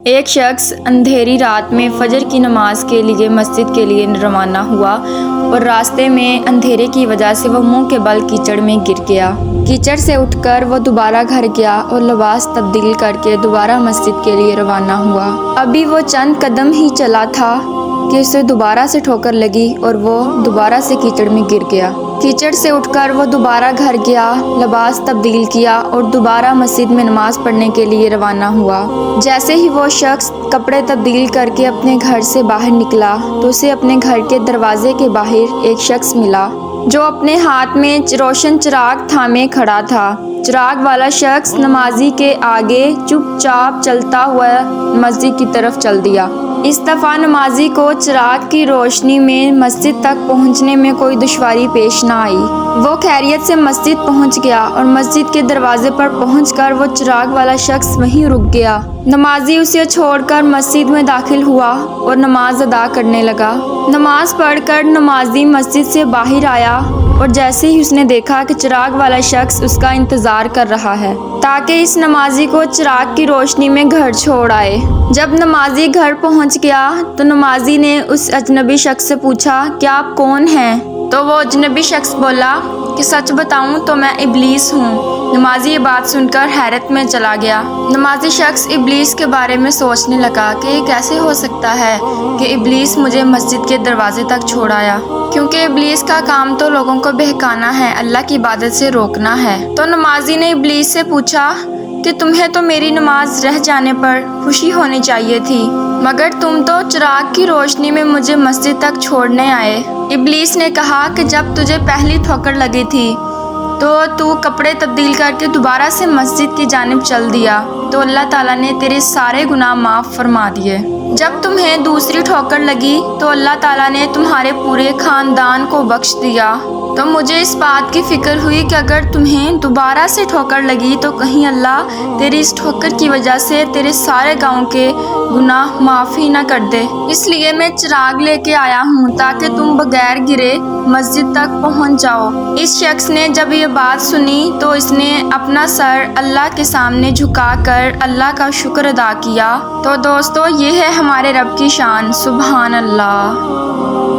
ایک شخص اندھیری رات میں فجر کی نماز کے لیے مسجد کے لیے روانہ ہوا اور راستے میں اندھیرے کی وجہ سے وہ منہ کے بل کیچڑ میں گر گیا۔ کیچڑ سے اٹھ کر وہ دوبارہ گھر گیا اور لباس تبدیل کر کے دوبارہ مسجد کے لیے روانہ ہوا۔ ابھی وہ چند قدم ہی چلا تھا کہ اسے دوبارہ سے ٹھوکر لگی اور وہ دوبارہ سے کیچڑ میں گر گیا۔ کیچڑ سے اٹھ کر وہ دوبارہ گھر گیا، لباس تبدیل کیا اور دوبارہ مسجد میں نماز پڑھنے کے لیے روانہ ہوا۔ جیسے ہی وہ شخص کپڑے تبدیل کر کے اپنے گھر سے باہر نکلا تو اسے اپنے گھر کے دروازے کے باہر ایک شخص ملا جو اپنے ہاتھ میں روشن چراغ تھامے کھڑا تھا۔ چراغ والا شخص نمازی کے آگے چپ چاپ چلتا ہوا مسجد کی طرف چل دیا۔ اس دفعہ نمازی کو چراغ کی روشنی میں مسجد تک پہنچنے میں کوئی دشواری پیش نہ آئی۔ وہ خیریت سے مسجد پہنچ گیا اور مسجد کے دروازے پر پہنچ کر وہ چراغ والا شخص وہیں رک گیا۔ نمازی اسے چھوڑ کر مسجد میں داخل ہوا اور نماز ادا کرنے لگا۔ نماز پڑھ کر نمازی مسجد سے باہر آیا اور جیسے ہی اس نے دیکھا کہ چراغ والا شخص اس کا انتظار کر رہا ہے تاکہ اس نمازی کو چراغ کی روشنی میں گھر چھوڑ آئے۔ جب نمازی گھر پہنچ گیا تو نمازی نے اس اجنبی شخص سے پوچھا کہ آپ کون ہیں؟ تو وہ اجنبی شخص بولا کہ سچ بتاؤں تو میں ابلیس ہوں۔ نمازی یہ بات سن کر حیرت میں چلا گیا۔ نمازی شخص ابلیس کے بارے میں سوچنے لگا کہ یہ کیسے ہو سکتا ہے کہ ابلیس مجھے مسجد کے دروازے تک چھوڑ آیا، کیونکہ ابلیس کا کام تو لوگوں کو بہکانا ہے، اللہ کی عبادت سے روکنا ہے۔ تو نمازی نے ابلیس سے پوچھا کہ تمہیں تو میری نماز رہ جانے پر خوشی ہونی چاہیے تھی، مگر تم تو چراغ کی روشنی میں مجھے مسجد تک چھوڑنے آئے۔ ابلیس نے کہا کہ جب تجھے پہلی ٹھوکر لگی تھی تو کپڑے تبدیل کر کے دوبارہ سے مسجد کی جانب چل دیا تو اللہ تعالیٰ نے تیرے سارے گناہ معاف فرما دیے۔ جب تمہیں دوسری ٹھوکر لگی تو اللہ تعالیٰ نے تمہارے پورے خاندان کو بخش دیا۔ تو مجھے اس بات کی فکر ہوئی کہ اگر تمہیں دوبارہ سے ٹھوکر لگی تو کہیں اللہ تیری اس ٹھوکر کی وجہ سے تیرے سارے گاؤں کے گناہ معاف ہی نہ کر دے، اس لیے میں چراغ لے کے آیا ہوں تاکہ تم بغیر گرے مسجد تک پہنچ جاؤ۔ اس شخص نے جب یہ بات سنی تو اس نے اپنا سر اللہ کے سامنے جھکا کر اللہ کا شکر ادا کیا۔ تو دوستو، یہ ہے ہمارے رب کی شان، سبحان اللہ۔